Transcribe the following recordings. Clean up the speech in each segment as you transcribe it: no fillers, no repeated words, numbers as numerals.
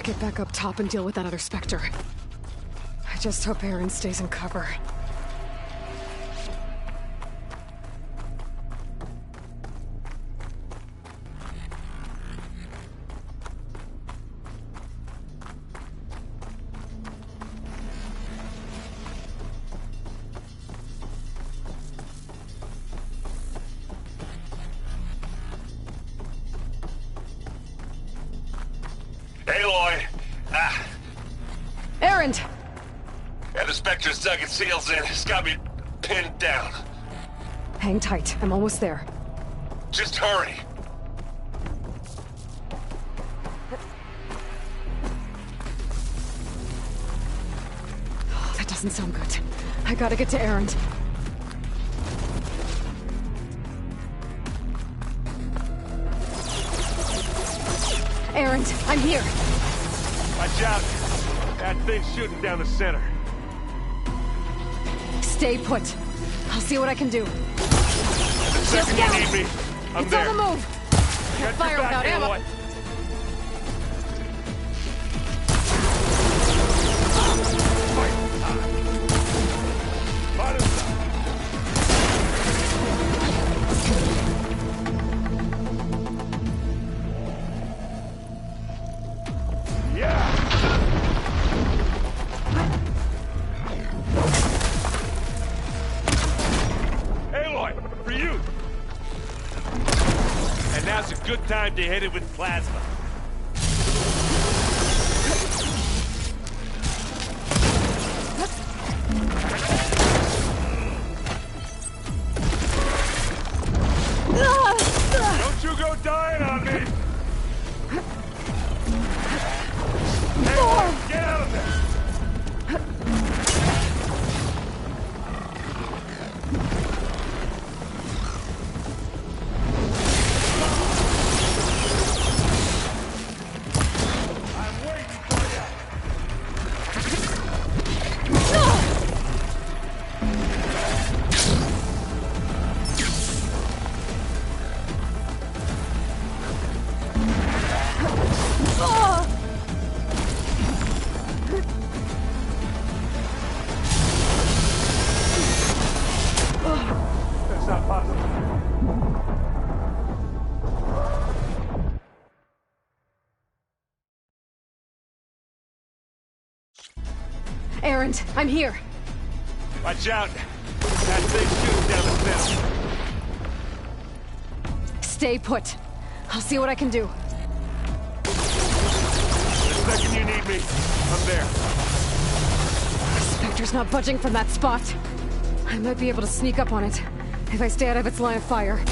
get back up top and deal with that other Spectre. I just hope Aaron stays in cover. Spectre's dug its heels in. It's got me pinned down. Hang tight. I'm almost there. Just hurry. Oh, that doesn't sound good. I gotta get to Aaron. Aaron, I'm here. Watch out. That thing's shooting down the center. Stay put. I'll see what I can do. The second you need me, I'm there. It's on the move. Can't fire without ammo. Good time to hit it with plasma. Don't you go dying on me! Hey, get out of there! Aaron, I'm here. Watch out. That thing's shooting down the center. Stay put. I'll see what I can do. The second you need me, I'm there. Spectre's not budging from that spot. I might be able to sneak up on it if I stay out of its line of fire.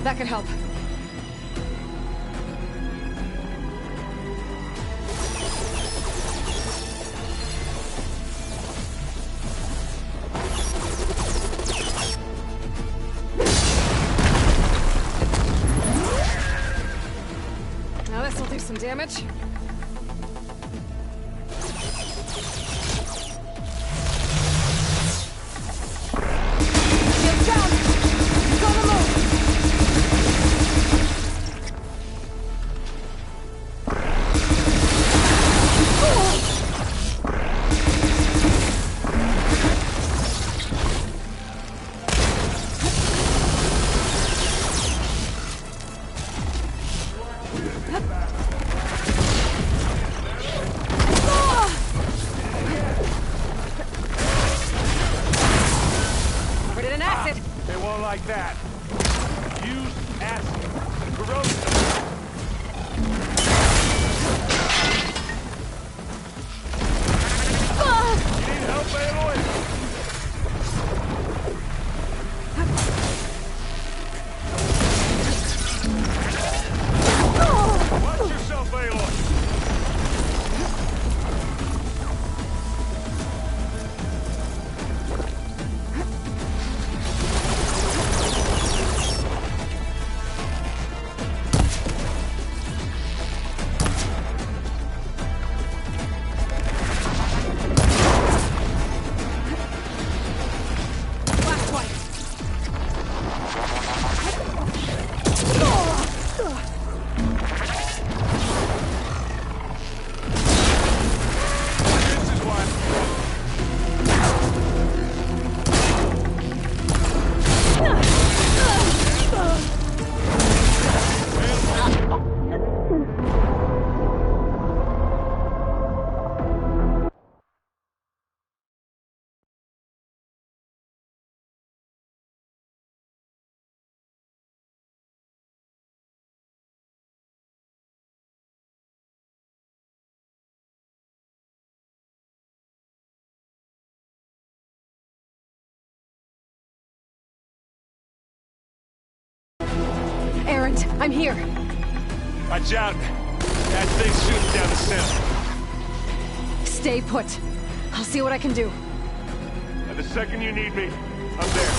That could help. Now this'll do some damage. Shields down! It's on the move! Errant, I'm here. Watch out. That thing's shooting down the center. Stay put. I'll see what I can do. And the second you need me, I'm there.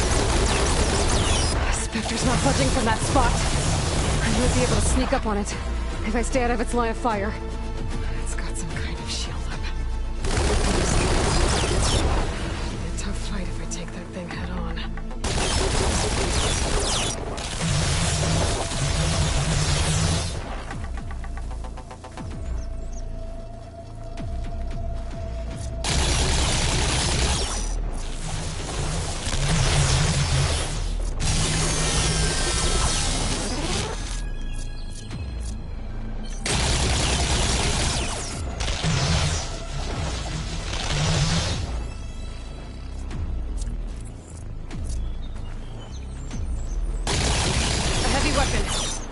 Spectre's not budging from that spot. I might be able to sneak up on it if I stay out of its line of fire. It's got some kind of shield up. It'll be a tough fight if I take that thing head on.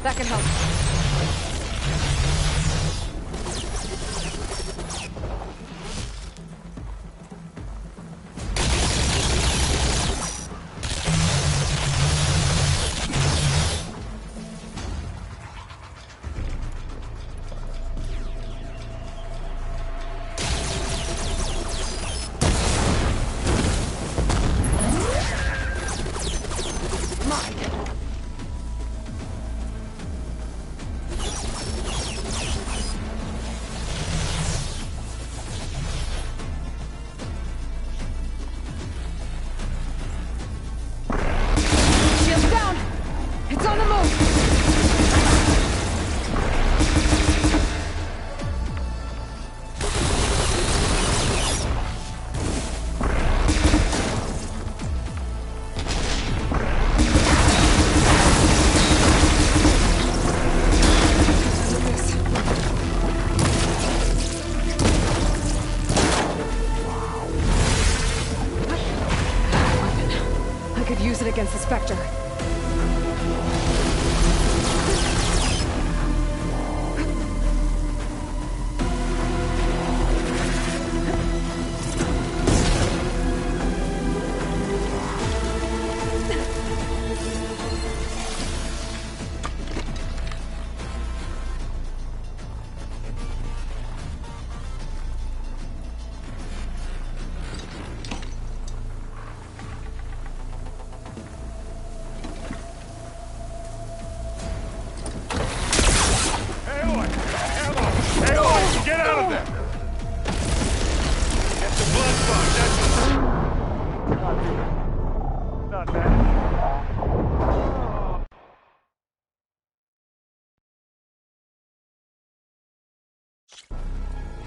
That can help. Against the Spectre.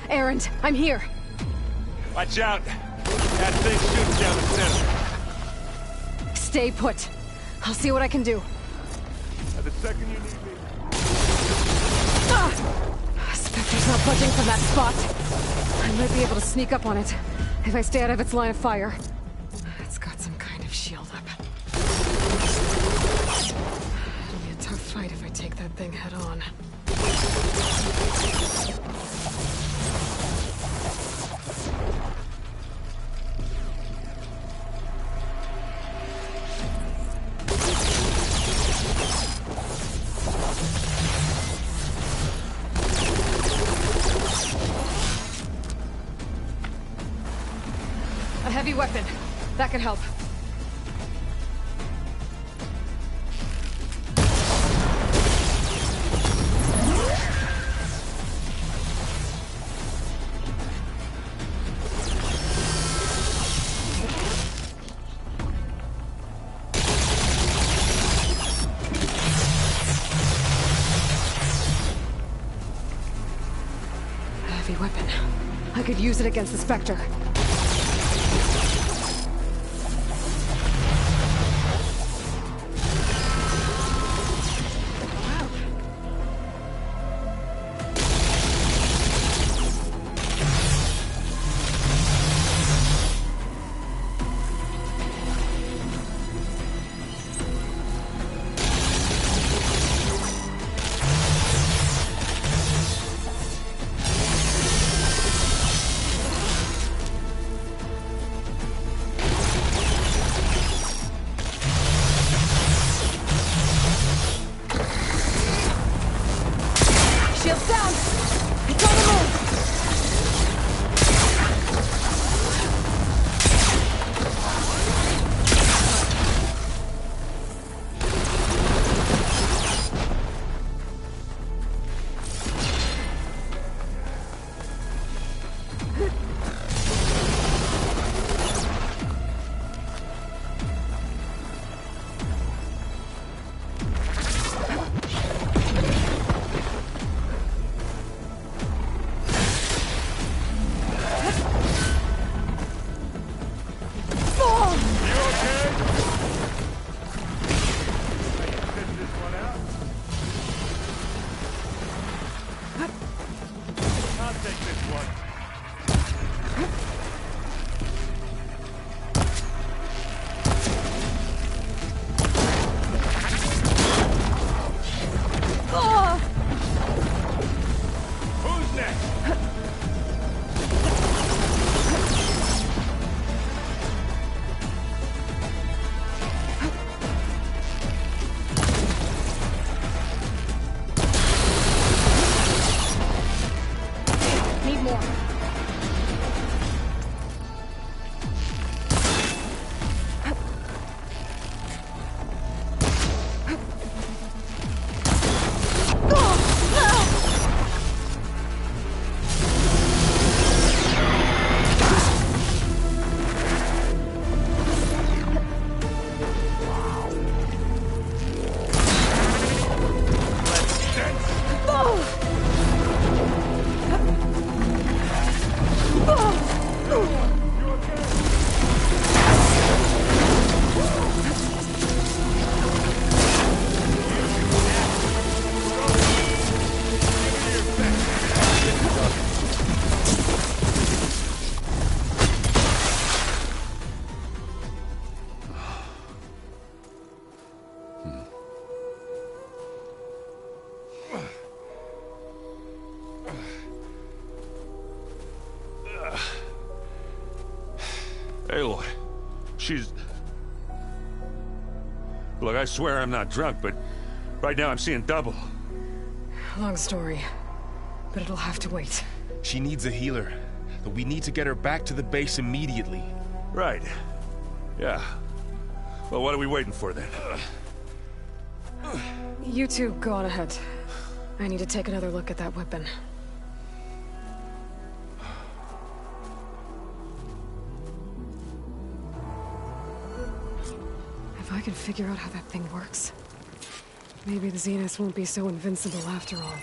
Errant, I'm here. Watch out. That thing's shooting down the center. Stay put. I'll see what I can do. And the second you need me... Spectre's not budging from that spot. I might be able to sneak up on it if I stay out of its line of fire. It's got some kind of shield up. It'll be a tough fight if I take that thing head on. A heavy weapon. That can help. A heavy weapon. I could use it against the Spectre. Aloy, she's... Look, I swear I'm not drunk, but right now I'm seeing double. Long story, but it'll have to wait. She needs a healer, but we need to get her back to the base immediately. Right. Yeah. Well, what are we waiting for then? You two go on ahead. I need to take another look at that weapon. If I can figure out how that thing works, maybe the Zeniths won't be so invincible after all.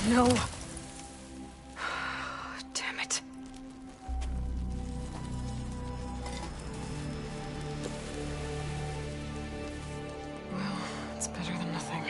No. Damn it. Well, it's better than nothing.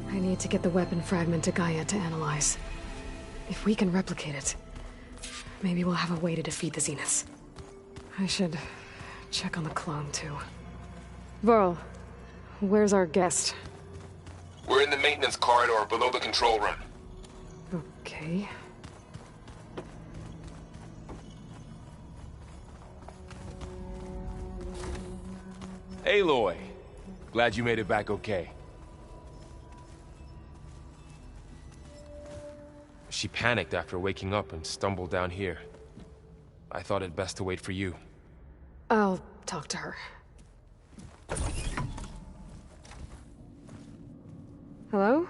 I need to get the weapon fragment to Gaia to analyze. If we can replicate it, maybe we'll have a way to defeat the Zeniths. I should check on the clone, too. Varl, where's our guest? We're in the maintenance corridor below the control room. Okay. Aloy, glad you made it back okay. She panicked after waking up and stumbled down here. I thought it best to wait for you. I'll talk to her. Hello?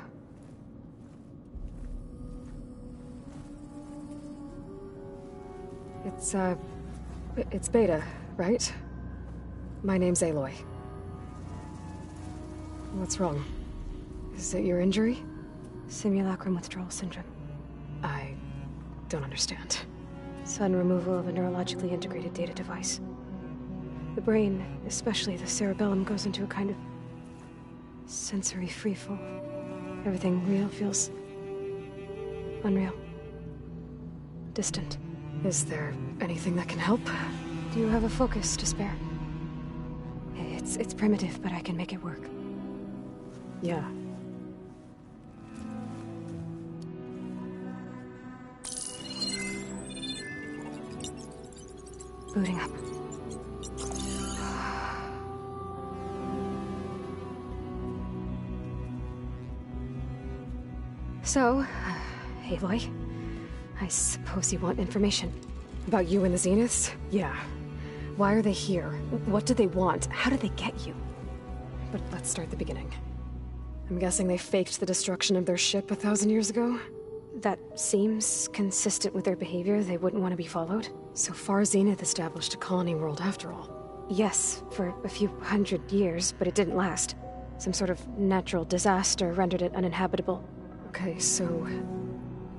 It's Beta, right? My name's Aloy. What's wrong? Is it your injury? Simulacrum withdrawal syndrome. I don't understand. Sudden removal of a neurologically integrated data device. The brain, especially the cerebellum, goes into a kind of sensory freefall. Everything real feels unreal. Distant. Is there anything that can help? Do you have a focus to spare? It's primitive, but I can make it work. Yeah. Booting up. So, Aloy, I suppose you want information. About you and the Zeniths? Yeah. Why are they here? What do they want? How did they get you? But let's start at the beginning. I'm guessing they faked the destruction of their ship 1,000 years ago? That seems consistent with their behavior. They wouldn't want to be followed. So far, Zenith established a colony world after all. Yes, for a few hundred years, but it didn't last. Some sort of natural disaster rendered it uninhabitable. Okay, so...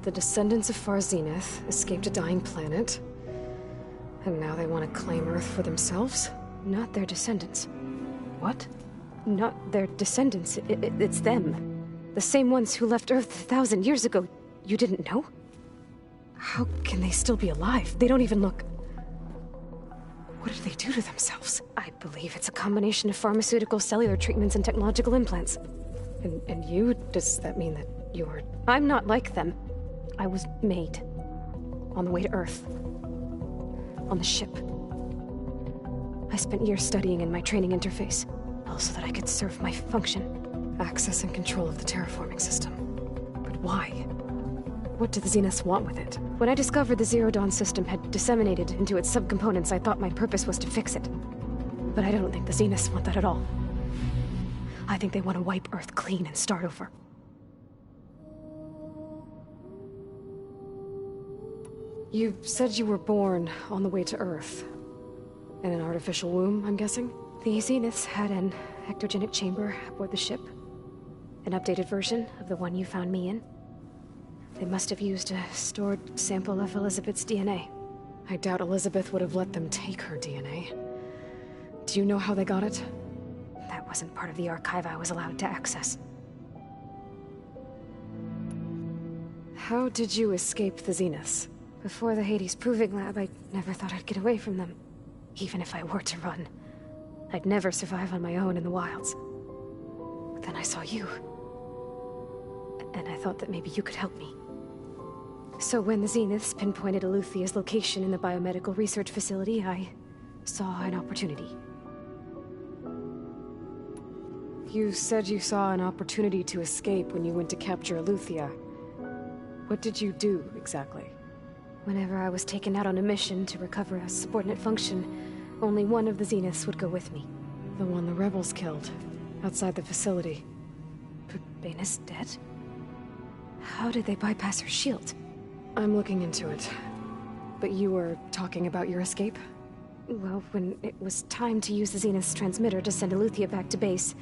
the descendants of Far Zenith escaped a dying planet, and now they want to claim Earth for themselves? Not their descendants. What? Not their descendants. It's them. The same ones who left Earth 1,000 years ago. You didn't know? How can they still be alive? They don't even look... What did they do to themselves? I believe it's a combination of pharmaceutical, cellular treatments, and technological implants. And you? Does that mean that you're... I'm not like them. I was made. On the way to Earth. On the ship. I spent years studying in my training interface, all so that I could serve my function. Access and control of the terraforming system. But why? What do the Zeniths want with it? When I discovered the Zero Dawn system had disseminated into its subcomponents, I thought my purpose was to fix it. But I don't think the Zeniths want that at all. I think they want to wipe Earth clean and start over. You said you were born on the way to Earth. In an artificial womb, I'm guessing? The Zeniths had an ectogenic chamber aboard the ship. An updated version of the one you found me in. They must have used a stored sample of Elizabeth's DNA. I doubt Elizabeth would have let them take her DNA. Do you know how they got it? That wasn't part of the archive I was allowed to access. How did you escape the Zeniths? Before the Hades Proving Lab, I never thought I'd get away from them. Even if I were to run. I'd never survive on my own in the wilds. But then I saw you. And I thought that maybe you could help me. So when the Zeniths pinpointed Eluthia's location in the biomedical research facility, I saw an opportunity. You said you saw an opportunity to escape when you went to capture Eluthia. What did you do, exactly? Whenever I was taken out on a mission to recover a subordinate function, only one of the Zeniths would go with me. The one the rebels killed, outside the facility. But Baina's dead? How did they bypass her shield? I'm looking into it. But you were talking about your escape? Well, when it was time to use the Zenith's transmitter to send Eluthia back to base,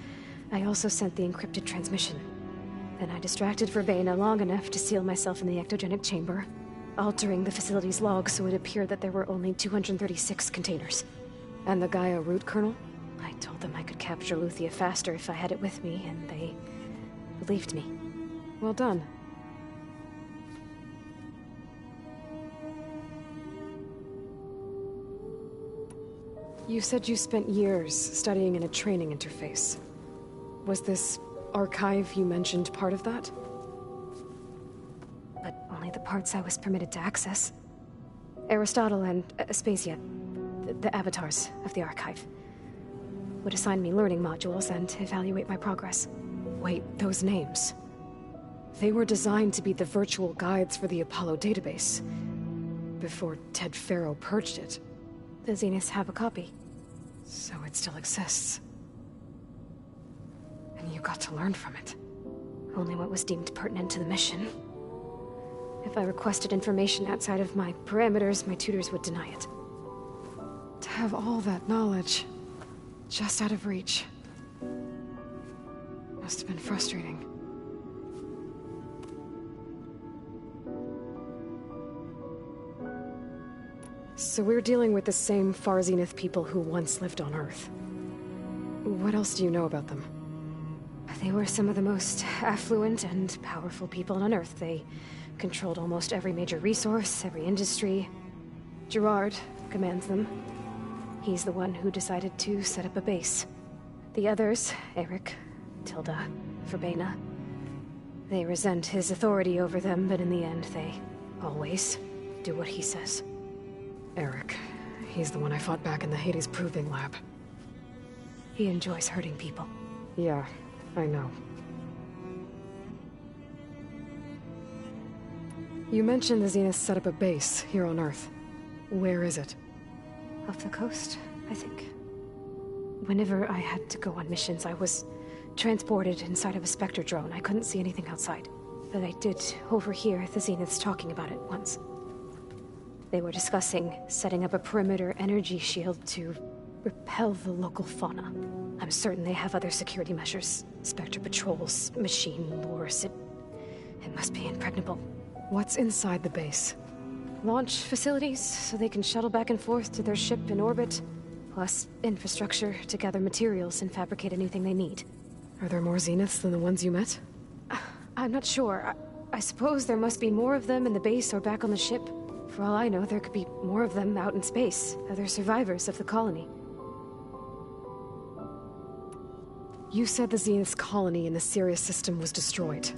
I also sent the encrypted transmission. Then I distracted Verbena long enough to seal myself in the ectogenic chamber, altering the facility's log so it appeared that there were only 236 containers. And the Gaia root kernel? I told them I could capture Eluthia faster if I had it with me, and they believed me. Well done. You said you spent years studying in a training interface. Was this archive you mentioned part of that? But only the parts I was permitted to access. Aristotle and Aspasia, the avatars of the archive, would assign me learning modules and evaluate my progress. Wait, those names. They were designed to be the virtual guides for the Apollo database, before Ted Faro purged it. The Zeniths have a copy. So it still exists. And you got to learn from it. Only what was deemed pertinent to the mission. If I requested information outside of my parameters, my tutors would deny it. To have all that knowledge, just out of reach. Must have been frustrating. So we're dealing with the same Far Zenith people who once lived on Earth. What else do you know about them? They were some of the most affluent and powerful people on Earth. They controlled almost every major resource, every industry. Gerard commands them. He's the one who decided to set up a base. The others, Eric, Tilda, Verbena, they resent his authority over them, but in the end, they always do what he says. Eric. He's the one I fought back in the Hades Proving Lab. He enjoys hurting people. Yeah, I know. You mentioned the Zeniths set up a base here on Earth. Where is it? Off the coast, I think. Whenever I had to go on missions, I was transported inside of a Spectre drone. I couldn't see anything outside. But I did overhear the Zeniths talking about it once. They were discussing setting up a perimeter energy shield to repel the local fauna. I'm certain they have other security measures. Spectre patrols, machine lures. It must be impregnable. What's inside the base? Launch facilities, so they can shuttle back and forth to their ship in orbit. Plus infrastructure to gather materials and fabricate anything they need. Are there more Zeniths than the ones you met? I'm not sure. I suppose there must be more of them in the base or back on the ship. For all I know, there could be more of them out in space, other survivors of the colony. You said the Zenith's colony in the Sirius system was destroyed.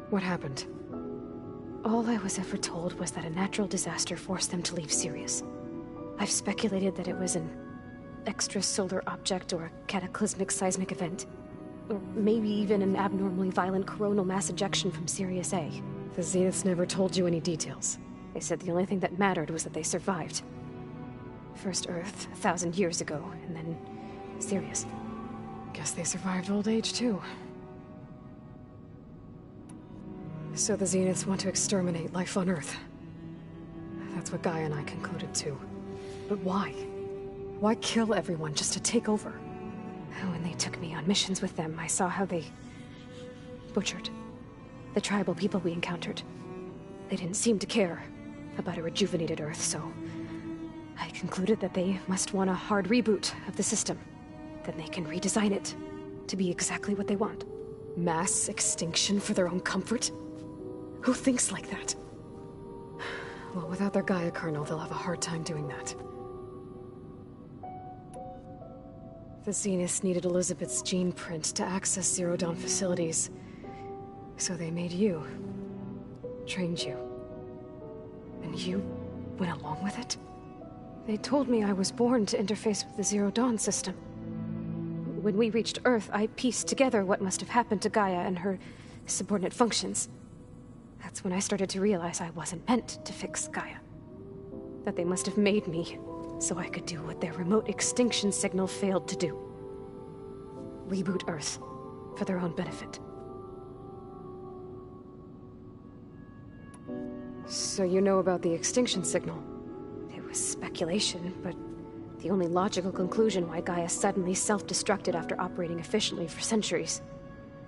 What happened? All I was ever told was that a natural disaster forced them to leave Sirius. I've speculated that it was an extrasolar object or a cataclysmic seismic event. Or maybe even an abnormally violent coronal mass ejection from Sirius A. The Zeniths never told you any details. They said the only thing that mattered was that they survived. First Earth, 1,000 years ago, and then Sirius. Guess they survived old age, too. So the Zeniths want to exterminate life on Earth. That's what Gaia and I concluded, too. But why? Why kill everyone just to take over? When they took me on missions with them, I saw how they butchered the tribal people we encountered. They didn't seem to care about a rejuvenated Earth, so I concluded that they must want a hard reboot of the system. Then they can redesign it to be exactly what they want. Mass extinction for their own comfort? Who thinks like that? Well, without their Gaia kernel, they'll have a hard time doing that. The Zeniths needed Elizabeth's gene print to access Zero Dawn facilities. So they made you. Trained you. And you went along with it? They told me I was born to interface with the Zero Dawn system. When we reached Earth, I pieced together what must have happened to Gaia and her subordinate functions. That's when I started to realize I wasn't meant to fix Gaia. That they must have made me so I could do what their remote extinction signal failed to do. Reboot Earth for their own benefit. So you know about the extinction signal? It was speculation, but the only logical conclusion why Gaia suddenly self-destructed after operating efficiently for centuries.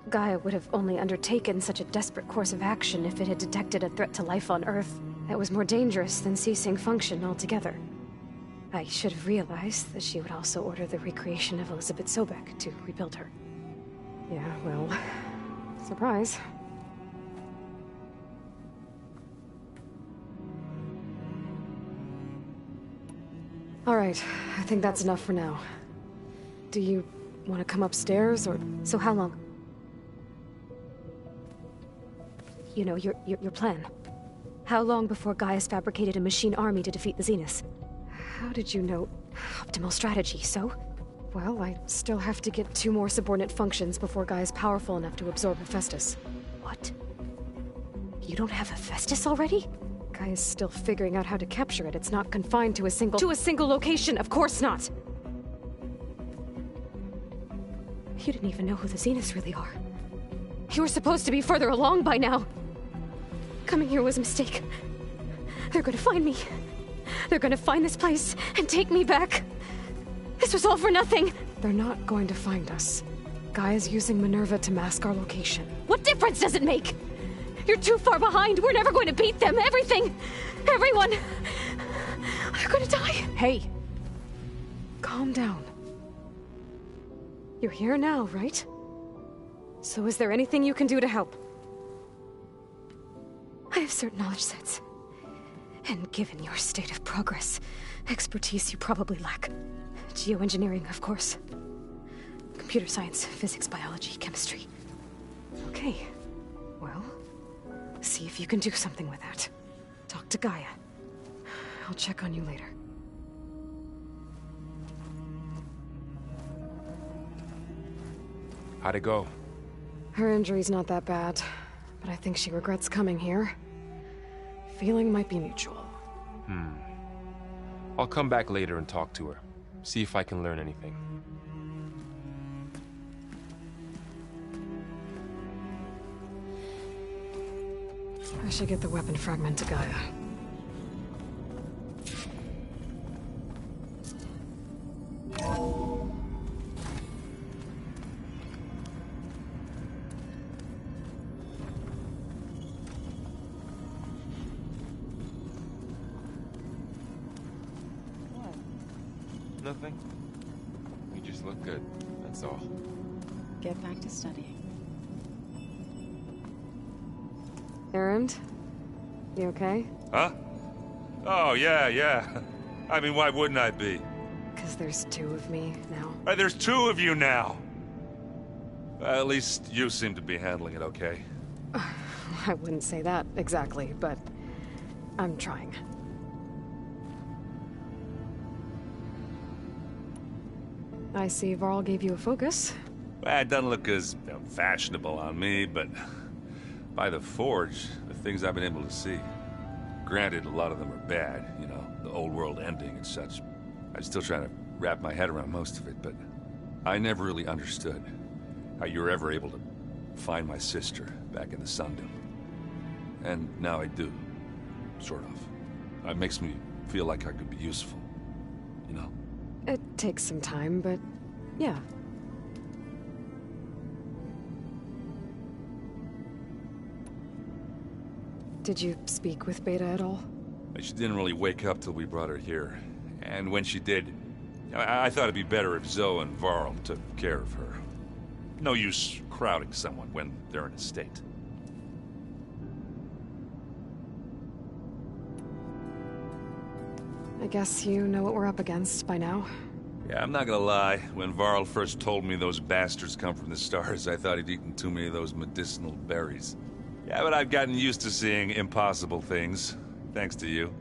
Gaia would have only undertaken such a desperate course of action if it had detected a threat to life on Earth that was more dangerous than ceasing function altogether. I should have realized that she would also order the recreation of Elizabeth Sobek to rebuild her. Yeah, well, surprise. All right, I think that's enough for now. Do you want to come upstairs, or... So how long? You know, your plan. How long before Gaia's fabricated a machine army to defeat the Zeniths? How did you know? Optimal strategy, so? Well, I still have to get 2 more subordinate functions before Gaia's powerful enough to absorb Hephaestus. What? You don't have Hephaestus already? Gaia's still figuring out how to capture it. It's not confined to a single... To a single location! Of course not! You didn't even know who the Zeniths really are. You were supposed to be further along by now. Coming here was a mistake. They're gonna find me. They're gonna find this place and take me back. This was all for nothing. They're not going to find us. Gaia's using Minerva to mask our location. What difference does it make? You're too far behind. We're never going to beat them. Everything. Everyone. They're gonna die. Hey. Calm down. You're here now, right? So is there anything you can do to help? I have certain knowledge sets. And given your state of progress, expertise you probably lack. Geoengineering, of course. Computer science, physics, biology, chemistry. Okay. Well, see if you can do something with that. Talk to Gaia. I'll check on you later. How'd it go? Her injury's not that bad, but I think she regrets coming here. Feeling might be mutual. I'll come back later and talk to her. See if I can learn anything. I should get the weapon fragment to Gaia. Nothing. You just look good, that's all. Get back to studying. Erend? You okay? Huh? Oh, yeah. I mean, why wouldn't I be? Because there's two of me now. There's two of you now! At least you seem to be handling it okay. I wouldn't say that exactly, but I'm trying. I see Varl gave you a focus. Well, it doesn't look as fashionable on me, but by the Forge, the things I've been able to see. Granted, a lot of them are bad, you know, the old world ending and such. I'm still trying to wrap my head around most of it, but I never really understood how you were ever able to find my sister back in the Sundom. And now I do, sort of. It makes me feel like I could be useful, you know? It takes some time, but yeah. Did you speak with Beta at all? She didn't really wake up till we brought her here. And when she did, I thought it'd be better if Zoe and Varl took care of her. No use crowding someone when they're in a state. I guess you know what we're up against by now. Yeah, I'm not gonna lie. When Varl first told me those bastards come from the stars, I thought he'd eaten too many of those medicinal berries. Yeah, but I've gotten used to seeing impossible things, thanks to you.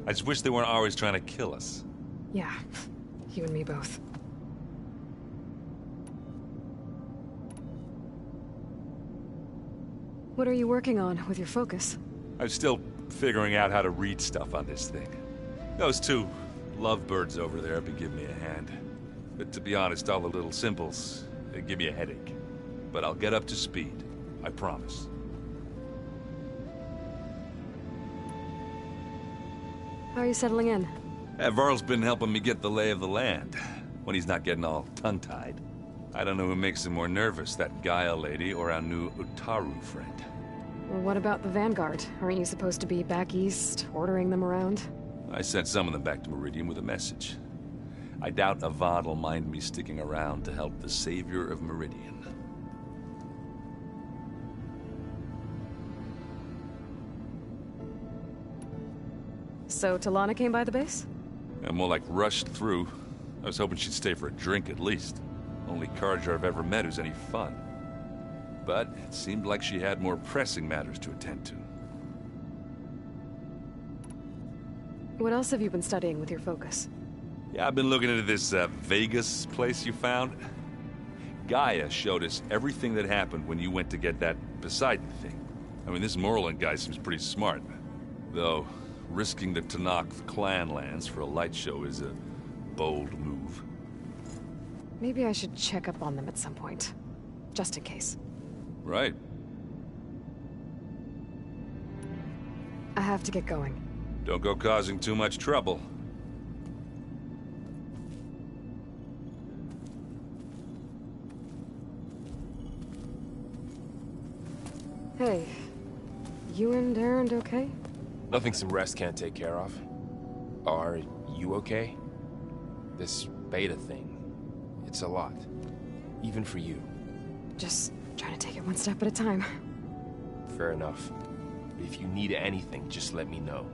I just wish they weren't always trying to kill us. Yeah, you and me both. What are you working on with your focus? I'm still figuring out how to read stuff on this thing. Those two lovebirds over there have been giving me a hand. But to be honest, all the little symbols, they give me a headache. But I'll get up to speed, I promise. How are you settling in? Varl's been helping me get the lay of the land, when he's not getting all tongue-tied. I don't know who makes him more nervous, that Gaia lady or our new Utaru friend. Well, what about the Vanguard? Aren't you supposed to be back east, ordering them around? I sent some of them back to Meridian with a message. I doubt Avad will mind me sticking around to help the savior of Meridian. So Talana came by the base? I'm more like rushed through. I was hoping she'd stay for a drink at least. Only Carja I've ever met who's any fun. But it seemed like she had more pressing matters to attend to. What else have you been studying with your focus? Yeah, I've been looking into this Vegas place you found. Gaia showed us everything that happened when you went to get that Poseidon thing. I mean, this Morland guy seems pretty smart. Though, risking the Tanakh clan lands for a light show is a bold move. Maybe I should check up on them at some point. Just in case. Right. I have to get going. Don't go causing too much trouble. Hey, you and Erend okay? Nothing some rest can't take care of. Are you okay? This beta thing, it's a lot. Even for you. Just trying to take it one step at a time. Fair enough. If you need anything, just let me know.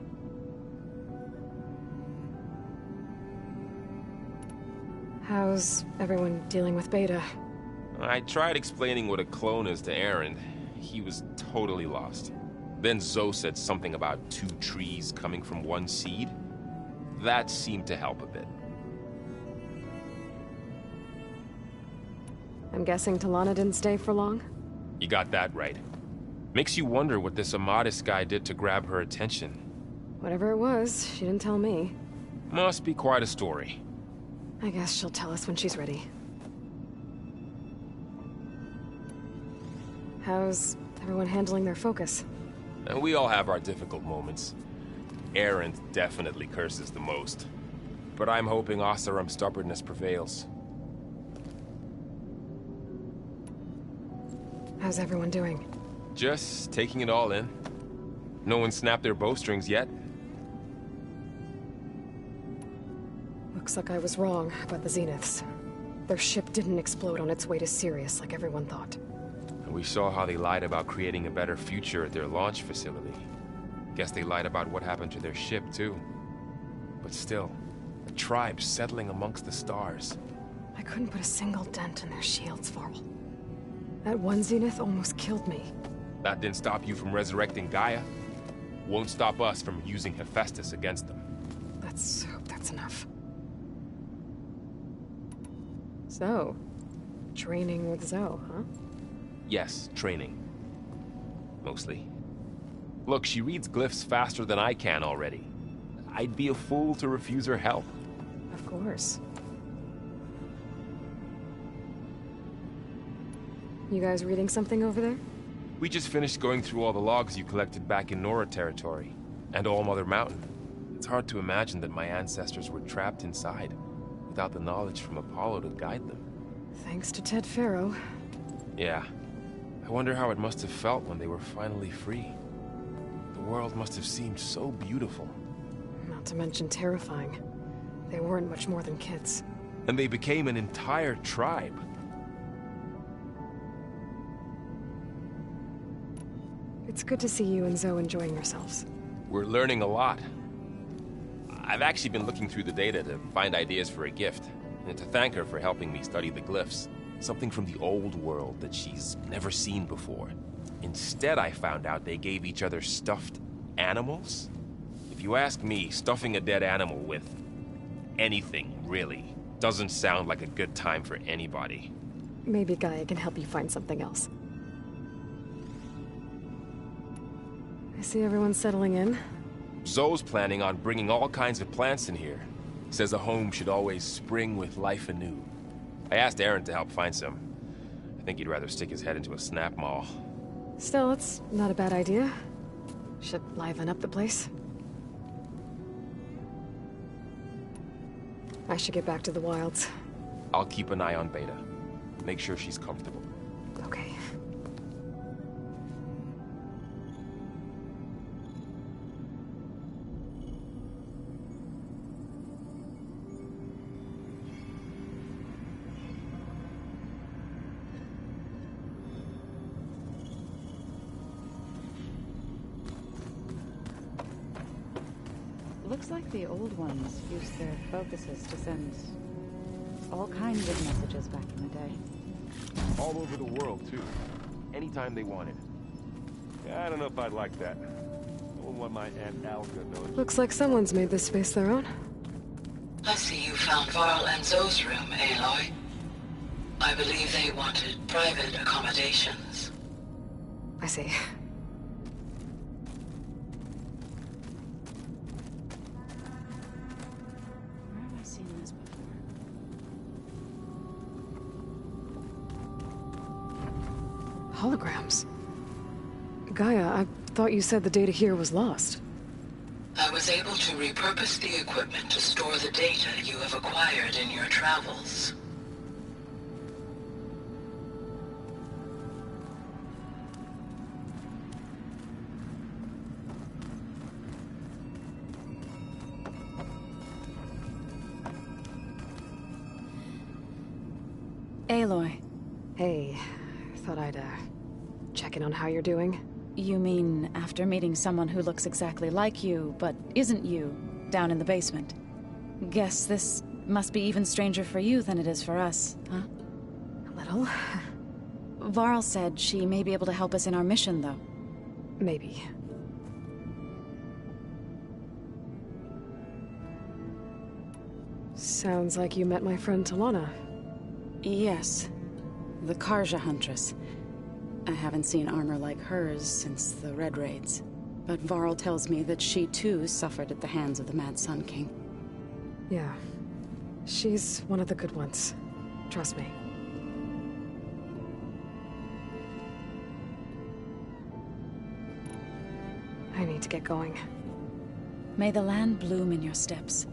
How's everyone dealing with Beta? I tried explaining what a clone is to Erend. He was totally lost. Then Zoe said something about 2 trees coming from 1 seed. That seemed to help a bit. I'm guessing Talana didn't stay for long? You got that right. Makes you wonder what this Amadis guy did to grab her attention. Whatever it was, she didn't tell me. Must be quite a story. I guess she'll tell us when she's ready. How's everyone handling their focus? And we all have our difficult moments. Erend definitely curses the most. But I'm hoping Oseram's stubbornness prevails. How's everyone doing? Just taking it all in. No one snapped their bowstrings yet. Looks like I was wrong about the Zeniths. Their ship didn't explode on its way to Sirius like everyone thought. And we saw how they lied about creating a better future at their launch facility. Guess they lied about what happened to their ship, too. But still, a tribe settling amongst the stars. I couldn't put a single dent in their shields, Varl. That one Zenith almost killed me. That didn't stop you from resurrecting Gaia. Won't stop us from using Hephaestus against them. Let's hope that's enough. So, training with Zoe, huh? Yes, training. Mostly. Look, she reads glyphs faster than I can already. I'd be a fool to refuse her help. Of course. You guys reading something over there? We just finished going through all the logs you collected back in Nora territory, and All Mother Mountain. It's hard to imagine that my ancestors were trapped inside, without the knowledge from Apollo to guide them. Thanks to Ted Faro. Yeah. I wonder how it must have felt when they were finally free. The world must have seemed so beautiful. Not to mention terrifying. They weren't much more than kids. And they became an entire tribe. It's good to see you and Zoe enjoying yourselves. We're learning a lot. I've actually been looking through the data to find ideas for a gift, and to thank her for helping me study the glyphs. Something from the old world that she's never seen before. Instead, I found out they gave each other stuffed animals. If you ask me, stuffing a dead animal with anything, really, doesn't sound like a good time for anybody. Maybe Gaia can help you find something else. I see everyone settling in. Zoe's planning on bringing all kinds of plants in here. Says a home should always spring with life anew. I asked Erend to help find some. I think he'd rather stick his head into a snap mall. Still, it's not a bad idea. Should liven up the place. I should get back to the wilds. I'll keep an eye on Beta. Make sure she's comfortable. Okay. Looks like the old ones used their focuses to send all kinds of messages back in the day. All over the world, too. Anytime they wanted. Yeah, I don't know if I'd like that. I wouldn't want my Aunt Alga knowing. Looks like someone's made this space their own. I see you found Varl and Zoe's room, Aloy. I believe they wanted private accommodations. I see. Where have I seen this before? Holograms. Gaia, I thought you said the data here was lost. I was able to repurpose the equipment to store the data you have acquired in your travels. Aloy, Hey, thought I'd, check in on how you're doing. you mean after meeting someone who looks exactly like you, but isn't you, down in the basement? Guess this must be even stranger for you than it is for us, huh? A little. Varl said she may be able to help us in our mission, though. Maybe. Sounds like you met my friend Talana. Yes. The Karja Huntress. I haven't seen armor like hers since the Red Raids. But Varl tells me that she too suffered at the hands of the Mad Sun King. Yeah. She's one of the good ones. Trust me. I need to get going. May the land bloom in your steps.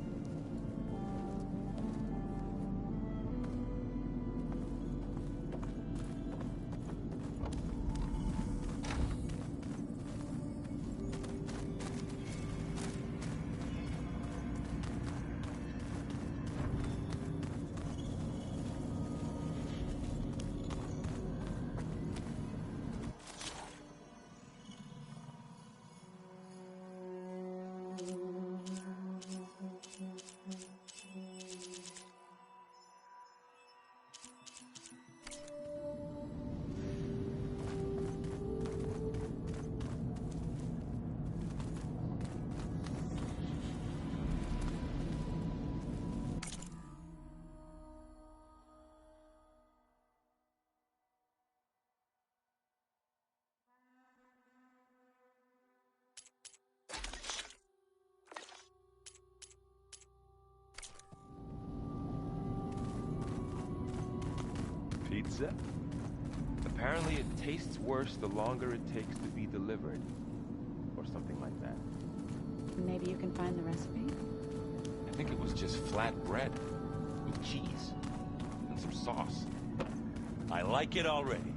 Pizza? Apparently it tastes worse the longer it takes to be delivered. Or something like that. Maybe you can find the recipe? I think it was just flat bread. With cheese. And some sauce. I like it already.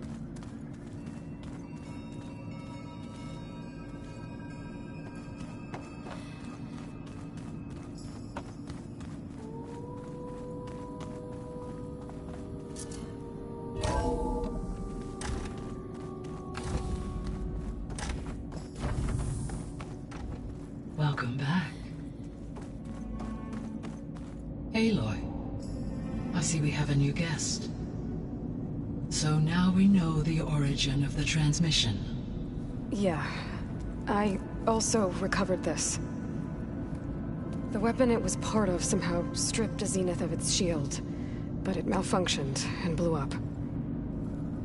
Welcome back. Aloy, I see we have a new guest. So now we know the origin of the transmission. Yeah. I also recovered this. The weapon it was part of somehow stripped Zenith of its shield, but it malfunctioned and blew up.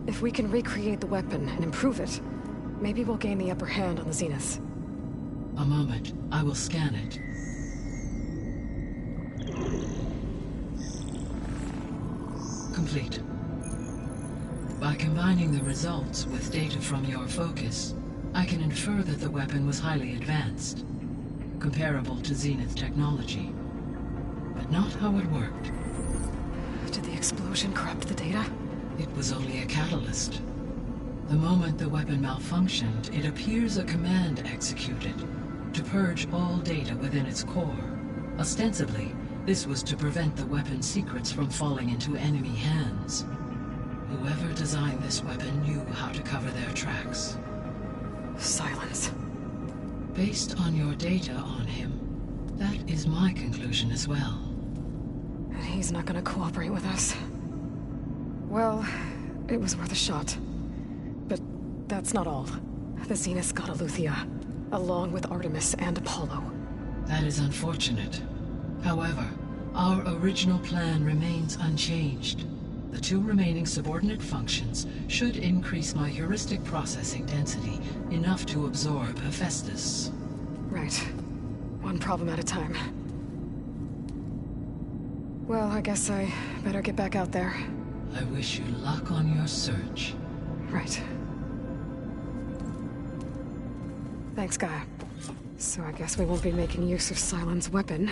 If we can recreate the weapon and improve it, maybe we'll gain the upper hand on the Zeniths. A moment, I will scan it. Complete. By combining the results with data from your focus, I can infer that the weapon was highly advanced, comparable to Zenith technology, but not how it worked. Did the explosion corrupt the data? It was only a catalyst. The moment the weapon malfunctioned, it appears a command executed to purge all data within its core. Ostensibly, this was to prevent the weapon's secrets from falling into enemy hands. Whoever designed this weapon knew how to cover their tracks. Silence. Based on your data on him, that is my conclusion as well. And he's not gonna cooperate with us. Well, it was worth a shot. But that's not all. The Zeniths got Aletheia, along with Artemis and Apollo. That is unfortunate. However, our original plan remains unchanged. The two remaining subordinate functions should increase my heuristic processing density enough to absorb Hephaestus. Right. One problem at a time. Well, I guess I better get back out there. I wish you luck on your search. Right. Thanks, Gaia. So I guess we won't be making use of Cylon's weapon.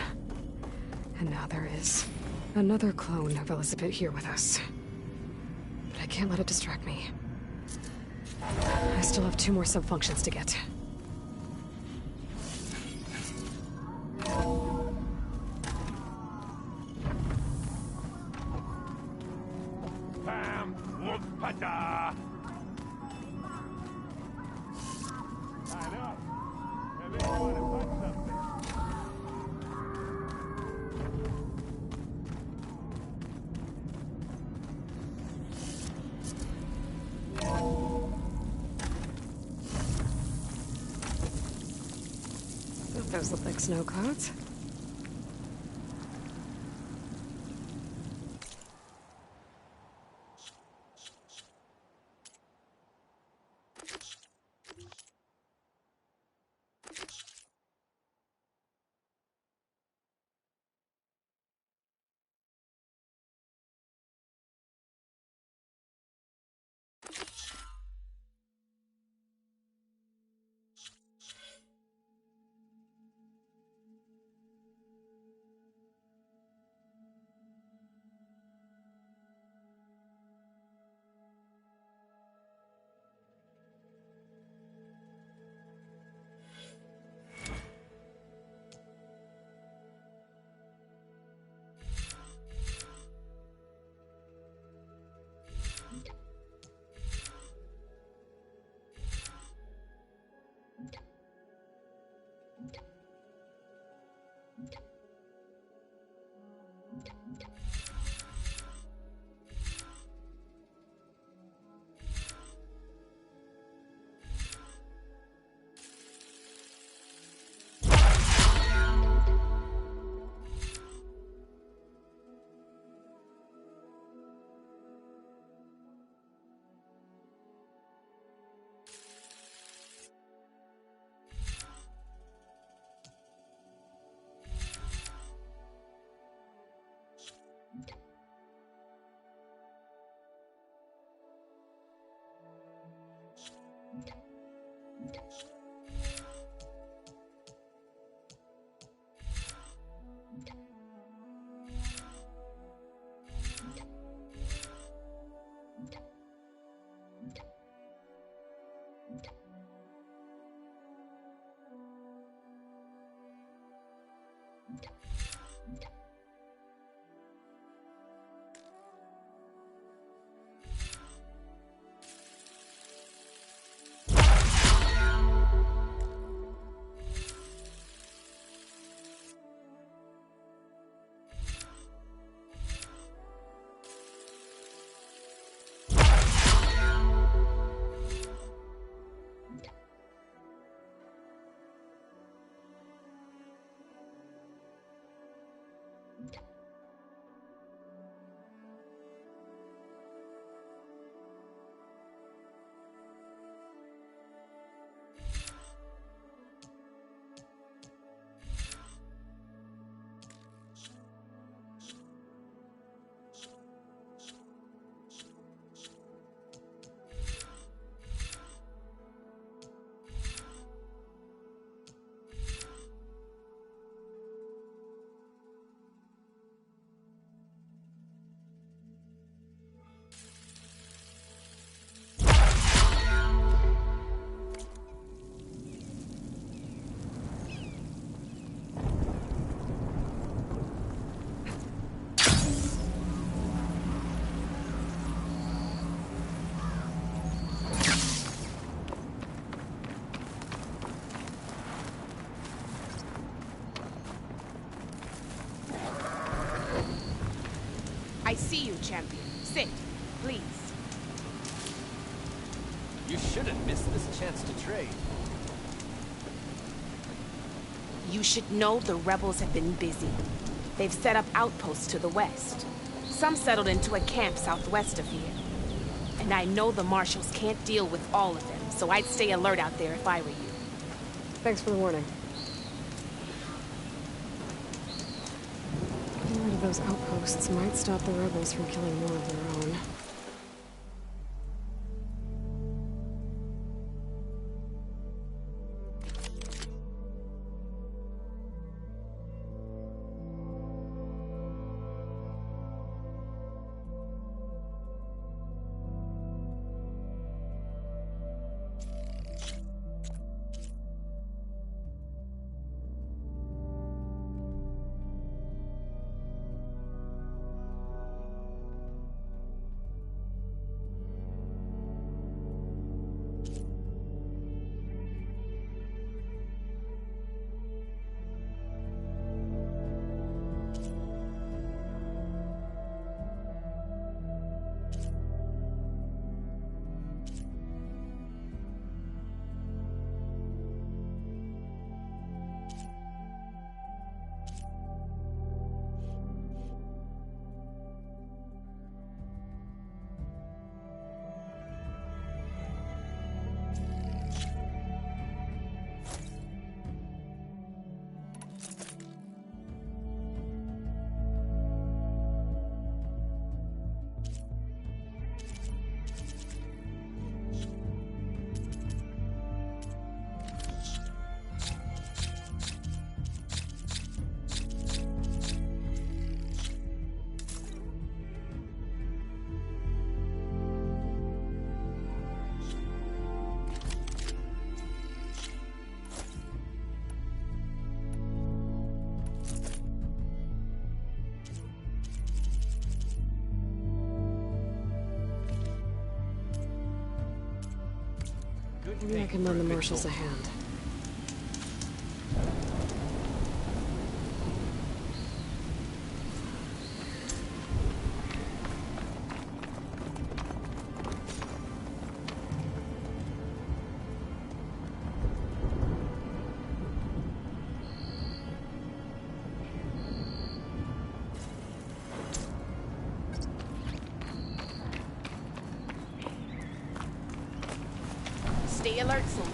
And now there is another clone of Elizabeth here with us. But I can't let it distract me. I still have 2 more sub-functions to get. Bam! Whoop-pada! Line up. Everybody punch something. Those look like snow clouds. champion. Sit, please. You shouldn't miss this chance to trade. You should know the rebels have been busy. They've set up outposts to the west. Some settled into a camp southwest of here. And I know the marshals can't deal with all of them, so I'd stay alert out there if I were you. Thanks for the warning. Getting rid of those outposts might stop the rebels from killing more of their own. Maybe I can lend the marshals a hand. Stay alert, soldier.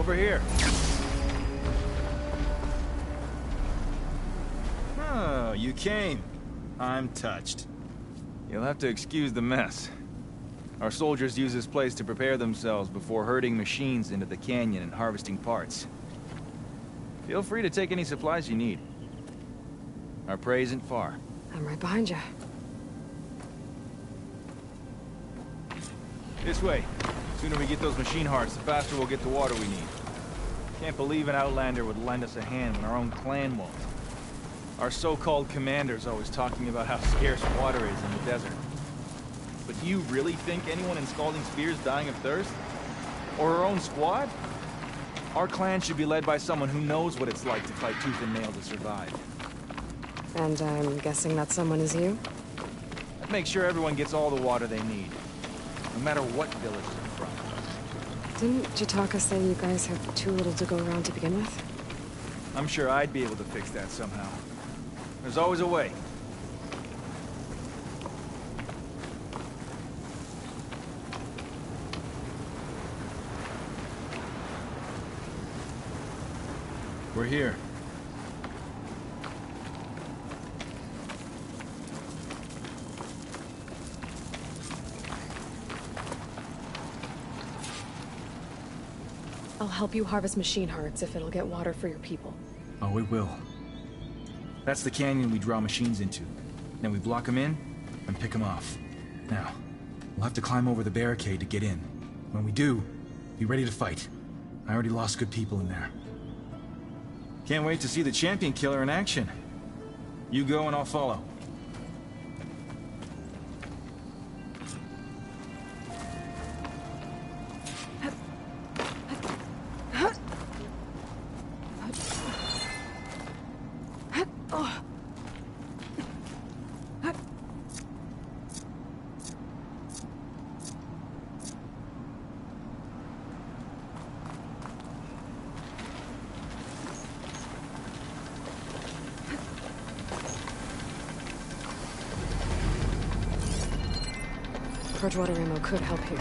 Over here. Oh, you came. I'm touched. You'll have to excuse the mess. Our soldiers use this place to prepare themselves before herding machines into the canyon and harvesting parts. Feel free to take any supplies you need. Our prey isn't far. I'm right behind you. This way. The sooner we get those machine hearts, the faster we'll get the water we need. Can't believe an Outlander would lend us a hand when our own clan won't. Our so-called commander's always talking about how scarce water is in the desert. But do you really think anyone in Scalding Spear's dying of thirst? Or our own squad? Our clan should be led by someone who knows what it's like to fight tooth and nail to survive. And I'm guessing that someone is you? I'd make sure everyone gets all the water they need, no matter what village they're from. Didn't Jataka say you guys have too little to go around to begin with? I'm sure I'd be able to fix that somehow. There's always a way. We're here. I'll help you harvest machine hearts if it'll get water for your people. Oh, it will. That's the canyon we draw machines into. Then we block them in and pick them off. Now, we'll have to climb over the barricade to get in. When we do, be ready to fight. I already lost good people in there. Can't wait to see the champion killer in action. You go and I'll follow. Bridgewater ammo could help here.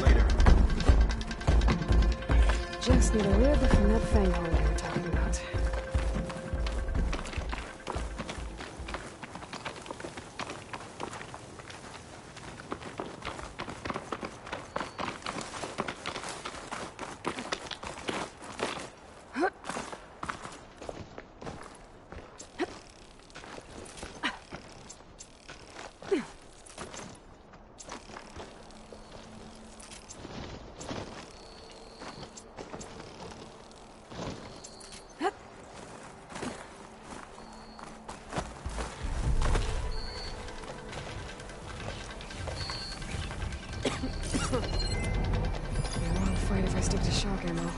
Later. Just need a rib from that fang hole you were talking about. If I stick to shock ammo.